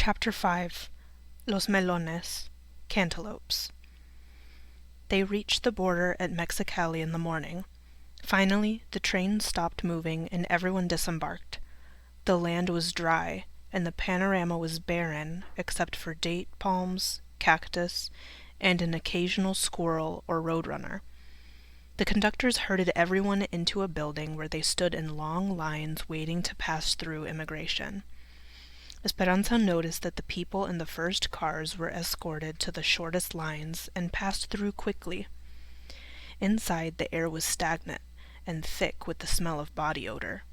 Chapter 5 Los Melones, Cantaloupes. They reached the border at Mexicali in the morning. Finally, the train stopped moving and everyone disembarked. The land was dry, and the panorama was barren except for date palms, cactus, and an occasional squirrel or roadrunner. The conductors herded everyone into a building where they stood in long lines waiting to pass through immigration. Esperanza noticed that the people in the first cars were escorted to the shortest lines and passed through quickly. Inside, the air was stagnant and thick with the smell of body odor.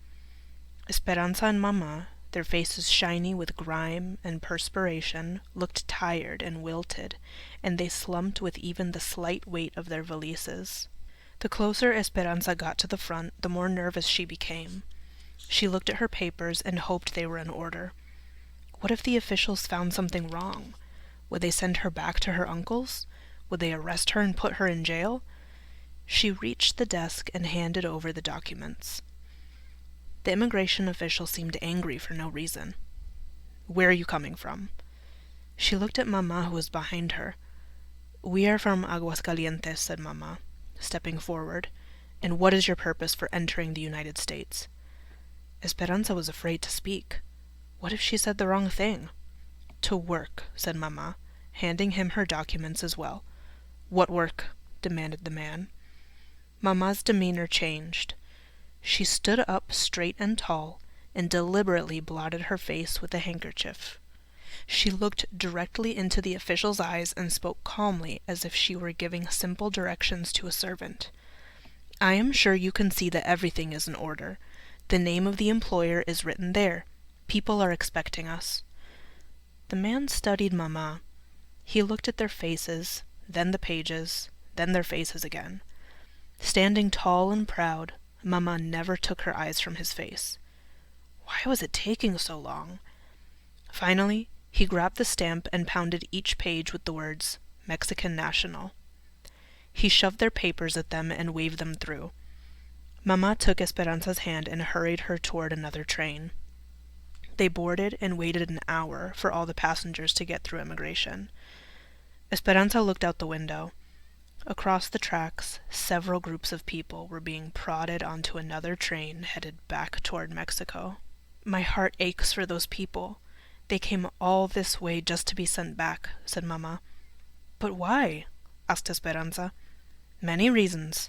Esperanza and Mama, their faces shiny with grime and perspiration, looked tired and wilted, and they slumped with even the slight weight of their valises. The closer Esperanza got to the front, the more nervous she became. She looked at her papers and hoped they were in order. What if the officials found something wrong? Would they send her back to her uncle's? Would they arrest her and put her in jail? She reached the desk and handed over the documents. The immigration official seemed angry for no reason. "Where are you coming from?" She looked at Mama, who was behind her. "We are from Aguascalientes," said Mama, stepping forward. "And what is your purpose for entering the United States?" Esperanza was afraid to speak. What if she said the wrong thing? "To work," said Mama, handing him her documents as well. "What work?" demanded the man. Mama's demeanor changed. She stood up straight and tall and deliberately blotted her face with a handkerchief. She looked directly into the official's eyes and spoke calmly as if she were giving simple directions to a servant. "I am sure you can see that everything is in order. The name of the employer is written there. People are expecting us." The man studied Mama. He looked at their faces, then the pages, then their faces again. Standing tall and proud, Mama never took her eyes from his face. Why was it taking so long? Finally, he grabbed the stamp and pounded each page with the words, "Mexican National." He shoved their papers at them and waved them through. Mama took Esperanza's hand and hurried her toward another train. They boarded and waited an hour for all the passengers to get through immigration. Esperanza looked out the window. Across the tracks, several groups of people were being prodded onto another train headed back toward Mexico. "My heart aches for those people. They came all this way just to be sent back," said Mama. "But why?" asked Esperanza. "Many reasons.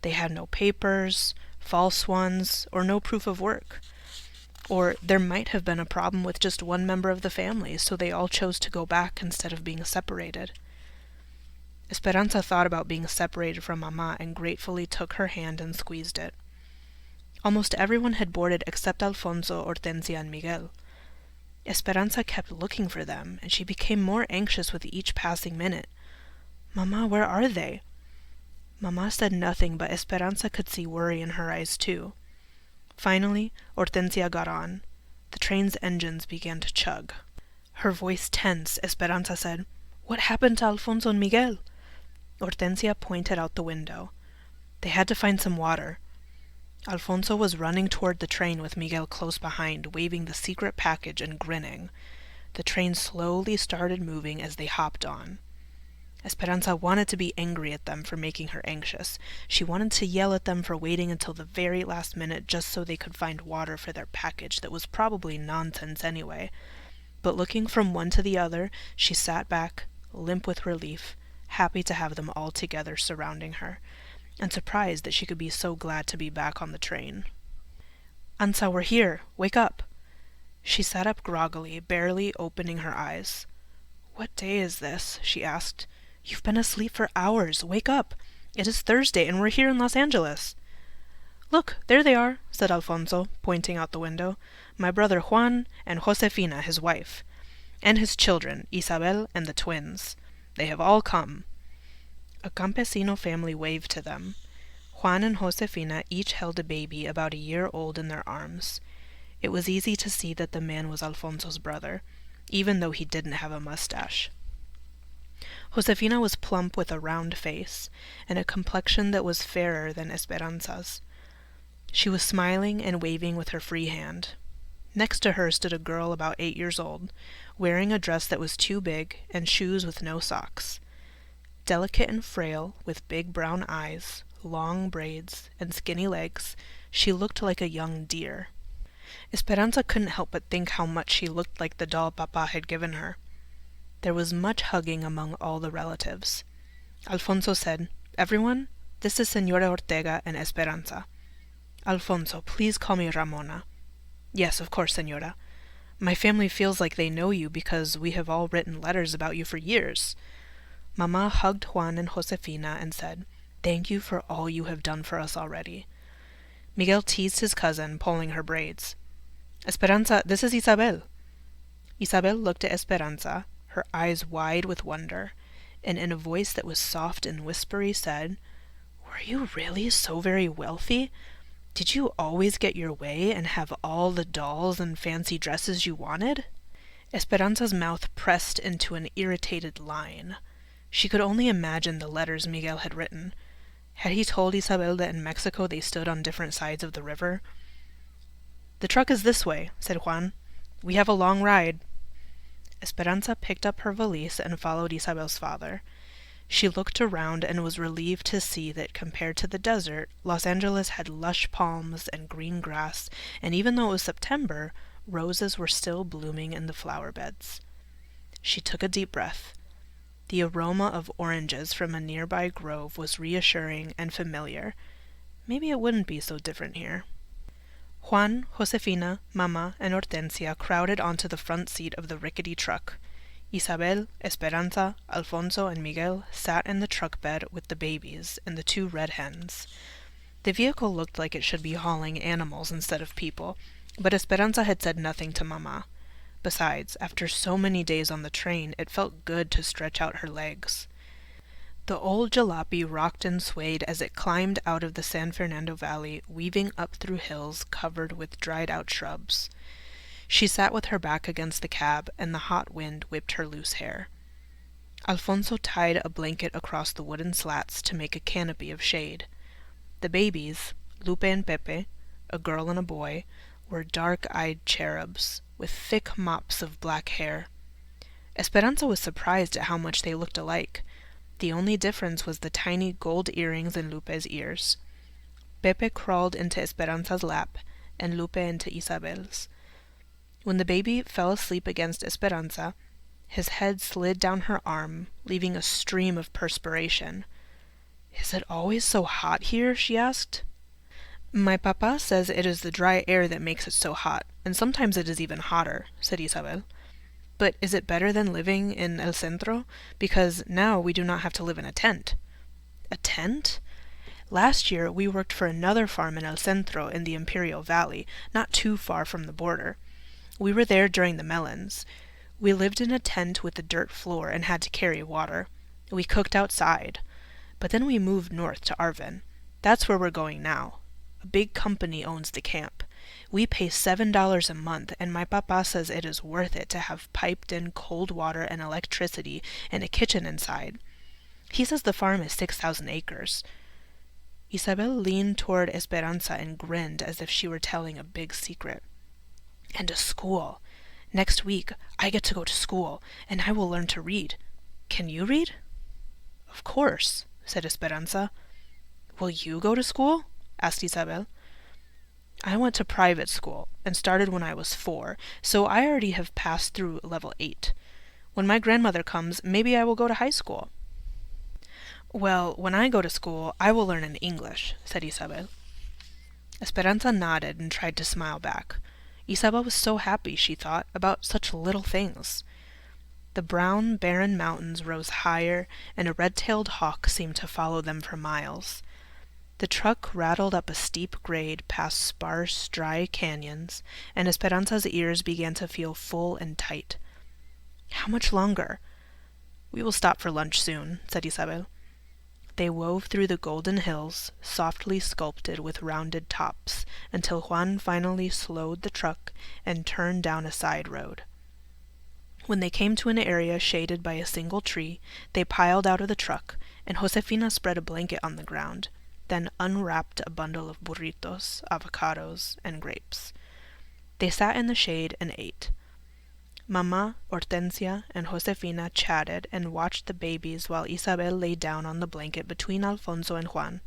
They had no papers, false ones, or no proof of work. Or there might have been a problem with just one member of the family, so they all chose to go back instead of being separated." Esperanza thought about being separated from Mama and gratefully took her hand and squeezed it. Almost everyone had boarded except Alfonso, Hortensia, and Miguel. Esperanza kept looking for them, and she became more anxious with each passing minute. "Mama, where are they?" Mama said nothing, but Esperanza could see worry in her eyes too. Finally, Hortensia got on. The train's engines began to chug. Her voice tense, Esperanza said, "What happened to Alfonso and Miguel?" Hortensia pointed out the window. They had to find some water. Alfonso was running toward the train with Miguel close behind, waving the secret package and grinning. The train slowly started moving as they hopped on. Esperanza wanted to be angry at them for making her anxious. She wanted to yell at them for waiting until the very last minute just so they could find water for their package that was probably nonsense anyway. But looking from one to the other, she sat back, limp with relief, happy to have them all together surrounding her, and surprised that she could be so glad to be back on the train. "Ansa, we're here! Wake up!" She sat up groggily, barely opening her eyes. "What day is this?" she asked. "You've been asleep for hours. Wake up! It is Thursday, and we're here in Los Angeles." "Look, there they are," said Alfonso, pointing out the window. "My brother Juan and Josefina, his wife, and his children, Isabel and the twins. They have all come." A campesino family waved to them. Juan and Josefina each held a baby about a year old in their arms. It was easy to see that the man was Alfonso's brother, even though he didn't have a mustache. Josefina was plump with a round face, and a complexion that was fairer than Esperanza's. She was smiling and waving with her free hand. Next to her stood a girl about 8 years old, wearing a dress that was too big and shoes with no socks. Delicate and frail, with big brown eyes, long braids, and skinny legs, she looked like a young deer. Esperanza couldn't help but think how much she looked like the doll Papa had given her. There was much hugging among all the relatives. Alfonso said, "Everyone, this is Señora Ortega and Esperanza. Alfonso, please call me Ramona." "Yes, of course, señora. My family feels like they know you because we have all written letters about you for years." Mama hugged Juan and Josefina and said, "Thank you for all you have done for us already." Miguel teased his cousin, pulling her braids. "Esperanza, this is Isabel." Isabel looked at Esperanza, her eyes wide with wonder, and in a voice that was soft and whispery said, "Were you really so very wealthy? Did you always get your way and have all the dolls and fancy dresses you wanted?" Esperanza's mouth pressed into an irritated line. She could only imagine the letters Miguel had written. Had he told Isabel that in Mexico they stood on different sides of the river? "The truck is this way," said Juan. "We have a long ride." Esperanza picked up her valise and followed Isabel's father. She looked around and was relieved to see that compared to the desert, Los Angeles had lush palms and green grass, and even though it was September, roses were still blooming in the flower beds. She took a deep breath. The aroma of oranges from a nearby grove was reassuring and familiar. Maybe it wouldn't be so different here. Juan, Josefina, Mama, and Hortensia crowded onto the front seat of the rickety truck. Isabel, Esperanza, Alfonso, and Miguel sat in the truck bed with the babies and the 2 red hens. The vehicle looked like it should be hauling animals instead of people, but Esperanza had said nothing to Mama. Besides, after so many days on the train, it felt good to stretch out her legs. The old jalopy rocked and swayed as it climbed out of the San Fernando Valley, weaving up through hills covered with dried-out shrubs. She sat with her back against the cab, and the hot wind whipped her loose hair. Alfonso tied a blanket across the wooden slats to make a canopy of shade. The babies, Lupe and Pepe, a girl and a boy, were dark-eyed cherubs, with thick mops of black hair. Esperanza was surprised at how much they looked alike. The only difference was the tiny gold earrings in Lupe's ears. Pepe crawled into Esperanza's lap, and Lupe into Isabel's. When the baby fell asleep against Esperanza, his head slid down her arm, leaving a stream of perspiration. "Is it always so hot here?" she asked. "My papa says it is the dry air that makes it so hot, and sometimes it is even hotter," said Isabel. "But is it better than living in El Centro? Because now we do not have to live in a tent." "A tent?" "Last year we worked for another farm in El Centro in the Imperial Valley, not too far from the border. We were there during the melons. We lived in a tent with a dirt floor and had to carry water. We cooked outside. But then we moved north to Arvin. That's where we're going now. A big company owns the camp. We pay $7 a month, and my papa says it is worth it to have piped-in cold water and electricity and a kitchen inside. He says the farm is 6,000 acres. Isabel leaned toward Esperanza and grinned as if she were telling a big secret. "And a school. Next week I get to go to school, and I will learn to read. Can you read?" "Of course," said Esperanza. "Will you go to school?" asked Isabel. "I went to private school and started when I was 4, so I already have passed through level 8. When my grandmother comes, maybe I will go to high school." "Well, when I go to school, I will learn in English," said Isabel. Esperanza nodded and tried to smile back. Isabel was so happy, she thought, about such little things. The brown, barren mountains rose higher, and a red-tailed hawk seemed to follow them for miles. The truck rattled up a steep grade past sparse, dry canyons, and Esperanza's ears began to feel full and tight. "How much longer?" "We will stop for lunch soon," said Isabel. They wove through the golden hills, softly sculpted with rounded tops, until Juan finally slowed the truck and turned down a side road. When they came to an area shaded by a single tree, they piled out of the truck, and Josefina spread a blanket on the ground, then unwrapped a bundle of burritos, avocados, and grapes. They sat in the shade and ate. Mama, Hortensia, and Josefina chatted and watched the babies while Isabel lay down on the blanket between Alfonso and Juan.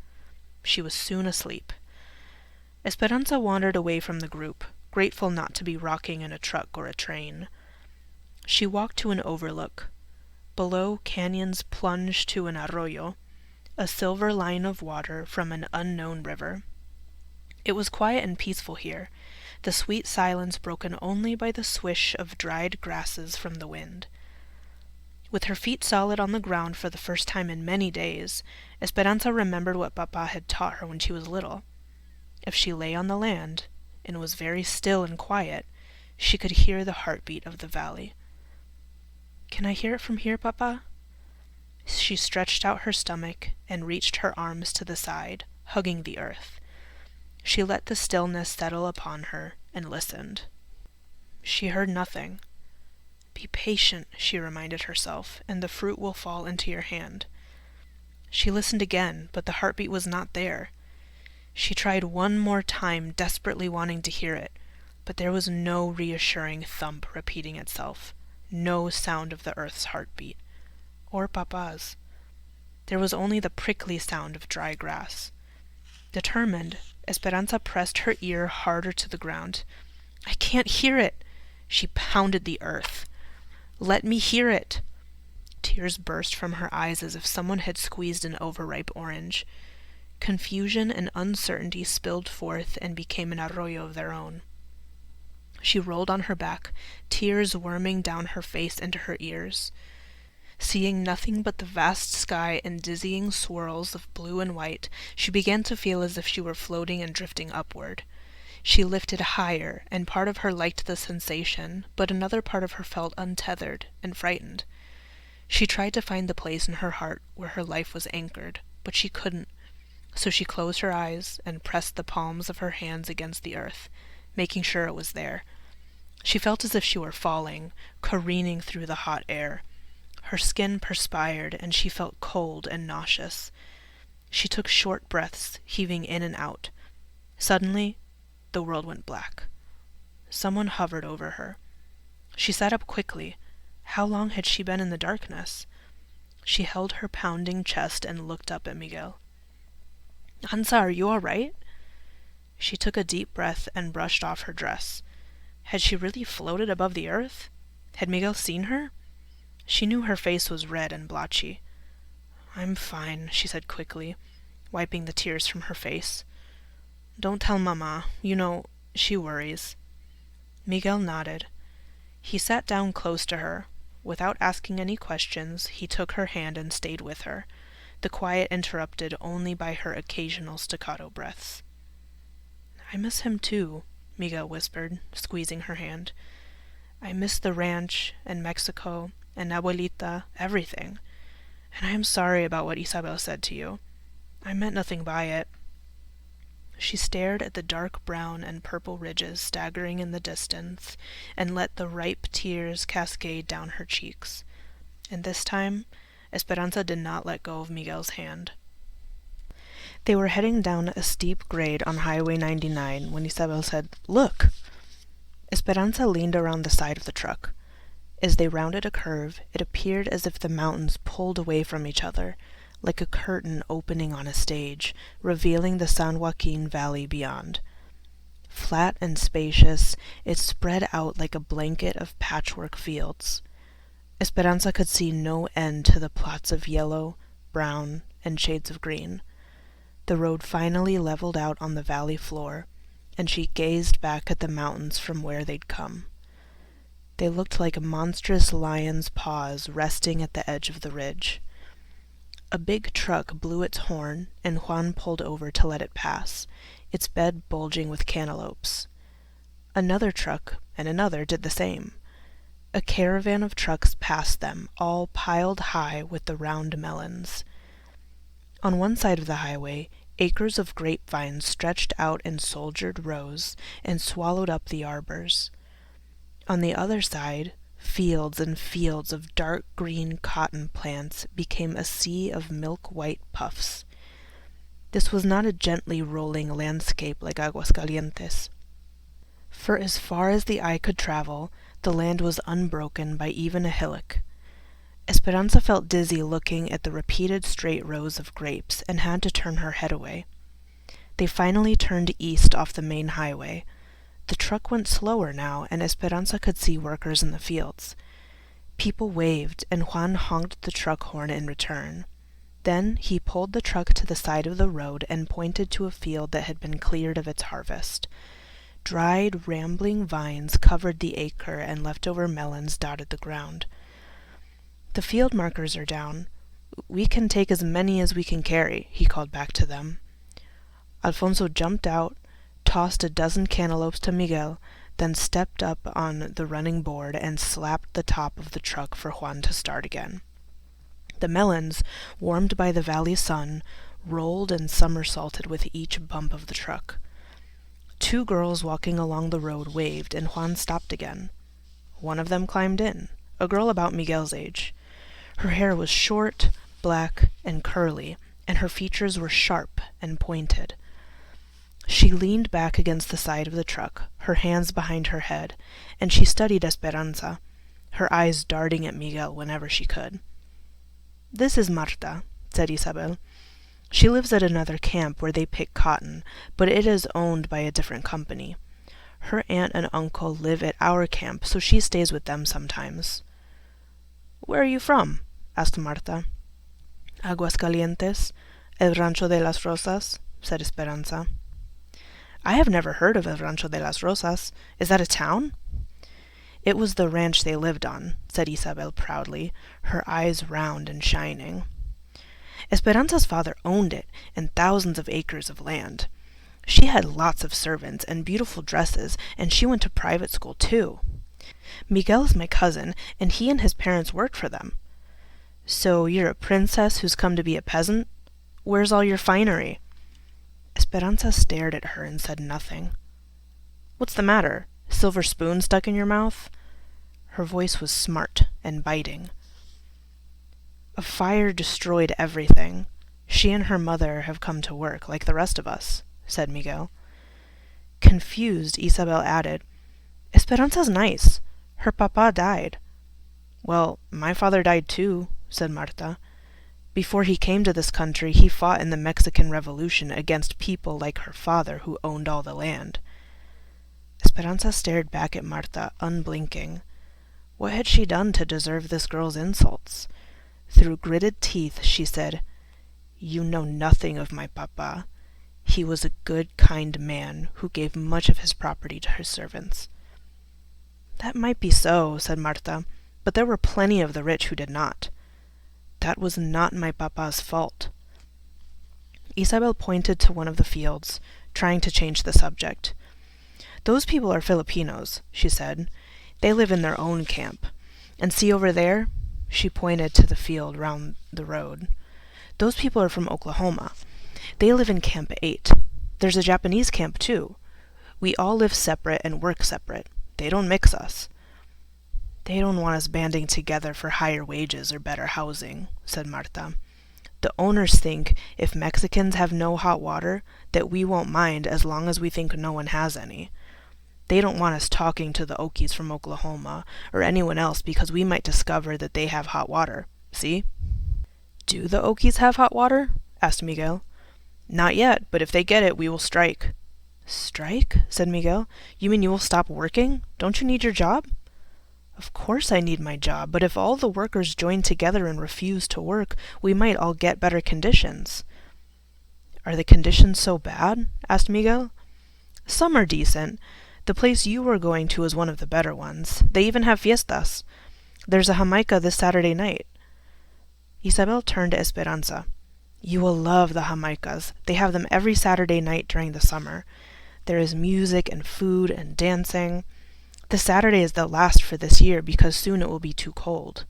She was soon asleep. Esperanza wandered away from the group, grateful not to be rocking in a truck or a train. She walked to an overlook. Below, canyons plunged to an arroyo, a silver line of water from an unknown river. It was quiet and peaceful here, the sweet silence broken only by the swish of dried grasses from the wind. With her feet solid on the ground for the first time in many days, Esperanza remembered what Papa had taught her when she was little. If she lay on the land, and was very still and quiet, she could hear the heartbeat of the valley. "Can I hear it from here, Papa?" She stretched out her stomach and reached her arms to the side, hugging the earth. She let the stillness settle upon her and listened. She heard nothing. "Be patient," she reminded herself, "and the fruit will fall into your hand." She listened again, but the heartbeat was not there. She tried one more time, desperately wanting to hear it, but there was no reassuring thump repeating itself, no sound of the earth's heartbeat, or Papa's. There was only the prickly sound of dry grass. Determined, Esperanza pressed her ear harder to the ground. "I can't hear it!" She pounded the earth. "Let me hear it!" Tears burst from her eyes as if someone had squeezed an overripe orange. Confusion and uncertainty spilled forth and became an arroyo of their own. She rolled on her back, tears worming down her face into her ears. Seeing nothing but the vast sky and dizzying swirls of blue and white, she began to feel as if she were floating and drifting upward. She lifted higher, and part of her liked the sensation, but another part of her felt untethered and frightened. She tried to find the place in her heart where her life was anchored, but she couldn't, so she closed her eyes and pressed the palms of her hands against the earth, making sure it was there. She felt as if she were falling, careening through the hot air. Her skin perspired, and she felt cold and nauseous. She took short breaths, heaving in and out. Suddenly, the world went black. Someone hovered over her. She sat up quickly. How long had she been in the darkness? She held her pounding chest and looked up at Miguel. "Ansa, are you all right?" She took a deep breath and brushed off her dress. Had she really floated above the earth? Had Miguel seen her? She knew her face was red and blotchy. "I'm fine," she said quickly, wiping the tears from her face. "Don't tell Mama. You know, she worries." Miguel nodded. He sat down close to her. Without asking any questions, he took her hand and stayed with her, the quiet interrupted only by her occasional staccato breaths. "I miss him too," Miguel whispered, squeezing her hand. "I miss the ranch, and Mexico, and Abuelita, everything. And I am sorry about what Isabel said to you. I meant nothing by it." She stared at the dark brown and purple ridges staggering in the distance, and let the ripe tears cascade down her cheeks. And this time, Esperanza did not let go of Miguel's hand. They were heading down a steep grade on Highway 99 when Isabel said, "Look!" Esperanza leaned around the side of the truck. As they rounded a curve, it appeared as if the mountains pulled away from each other, like a curtain opening on a stage, revealing the San Joaquin valley beyond. Flat and spacious, it spread out like a blanket of patchwork fields. Esperanza could see no end to the plots of yellow, brown, and shades of green. The road finally leveled out on the valley floor, and she gazed back at the mountains from where they'd come. They looked like a monstrous lion's paws resting at the edge of the ridge. A big truck blew its horn, and Juan pulled over to let it pass, its bed bulging with cantaloupes. Another truck and another did the same. A caravan of trucks passed them, all piled high with the round melons. On one side of the highway, acres of grapevines stretched out in soldiered rows and swallowed up the arbors. On the other side, fields and fields of dark green cotton plants became a sea of milk-white puffs. This was not a gently rolling landscape like Aguascalientes. For as far as the eye could travel, the land was unbroken by even a hillock. Esperanza felt dizzy looking at the repeated straight rows of grapes and had to turn her head away. They finally turned east off the main highway. The truck went slower now, and Esperanza could see workers in the fields. People waved, and Juan honked the truck horn in return. Then he pulled the truck to the side of the road and pointed to a field that had been cleared of its harvest. Dried, rambling vines covered the acre, and leftover melons dotted the ground. "The field markers are down. We can take as many as we can carry," he called back to them. Alfonso jumped out, tossed a dozen cantaloupes to Miguel, then stepped up on the running board and slapped the top of the truck for Juan to start again. The melons, warmed by the valley sun, rolled and somersaulted with each bump of the truck. 2 girls walking along the road waved, and Juan stopped again. One of them climbed in, a girl about Miguel's age. Her hair was short, black, and curly, and her features were sharp and pointed. She leaned back against the side of the truck, her hands behind her head, and she studied Esperanza, her eyes darting at Miguel whenever she could. "This is Marta," said Isabel. "She lives at another camp where they pick cotton, but it is owned by a different company. Her aunt and uncle live at our camp, so she stays with them sometimes." "Where are you from?" asked Marta. "Aguascalientes, el Rancho de las Rosas," said Esperanza. "I have never heard of el Rancho de las Rosas. Is that a town?" "It was the ranch they lived on," said Isabel proudly, her eyes round and shining. Esperanza's father owned it and thousands of acres of land. She had lots of servants and beautiful dresses, and she went to private school too. Miguel is my cousin, and he and his parents worked for them. "So you're a princess who's come to be a peasant? Where's all your finery?" Esperanza stared at her and said nothing. "What's the matter? Silver spoon stuck in your mouth?" Her voice was smart and biting. "A fire destroyed everything. She and her mother have come to work, like the rest of us," said Miguel. Confused, Isabel added, "Esperanza's nice. Her papa died." "Well, my father died too," said Marta. "Before he came to this country, he fought in the Mexican Revolution against people like her father who owned all the land." Esperanza stared back at Marta, unblinking. What had she done to deserve this girl's insults? Through gritted teeth, she said, "You know nothing of my papa. He was a good, kind man who gave much of his property to his servants." "That might be so," said Marta, "but there were plenty of the rich who did not. That was not my papa's fault." Isabel pointed to one of the fields, trying to change the subject. "Those people are Filipinos," she said. "They live in their own camp. And see over there?" She pointed to the field round the road. "Those people are from Oklahoma. They live in Camp 8. There's a Japanese camp, too. We all live separate and work separate. They don't mix us." "They don't want us banding together for higher wages or better housing," said Marta. "The owners think if Mexicans have no hot water, that we won't mind as long as we think no one has any. They don't want us talking to the Okies from Oklahoma or anyone else because we might discover that they have hot water. See?" "Do the Okies have hot water?" asked Miguel. "Not yet, but if they get it, we will strike." "Strike?" said Miguel. "You mean you will stop working? Don't you need your job?" "Of course I need my job, but if all the workers join together and refuse to work, we might all get better conditions." "Are the conditions so bad?" asked Miguel. "Some are decent. The place you were going to is one of the better ones. They even have fiestas. There's a Jamaica this Saturday night." Isabel turned to Esperanza. "You will love the Jamaicas. They have them every Saturday night during the summer. There is music and food and dancing. The Saturday is the last for this year because soon it will be too cold."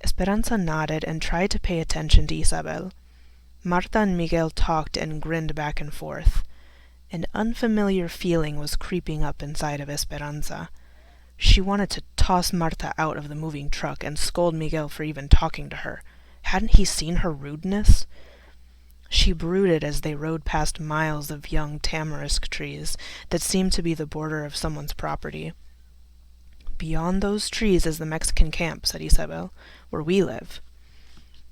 Esperanza nodded and tried to pay attention to Isabel. Marta and Miguel talked and grinned back and forth. An unfamiliar feeling was creeping up inside of Esperanza. She wanted to toss Marta out of the moving truck and scold Miguel for even talking to her. Hadn't he seen her rudeness? She brooded as they rode past miles of young tamarisk trees that seemed to be the border of someone's property. "Beyond those trees is the Mexican camp," said Isabel, "where we live."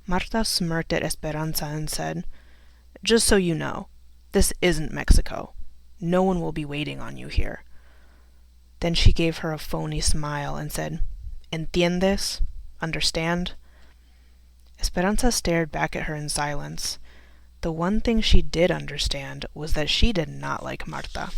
Marta smirked at Esperanza and said, "Just so you know, this isn't Mexico. No one will be waiting on you here." Then she gave her a phony smile and said, "Entiendes? Understand?" Esperanza stared back at her in silence. The one thing she did understand was that she did not like Marta.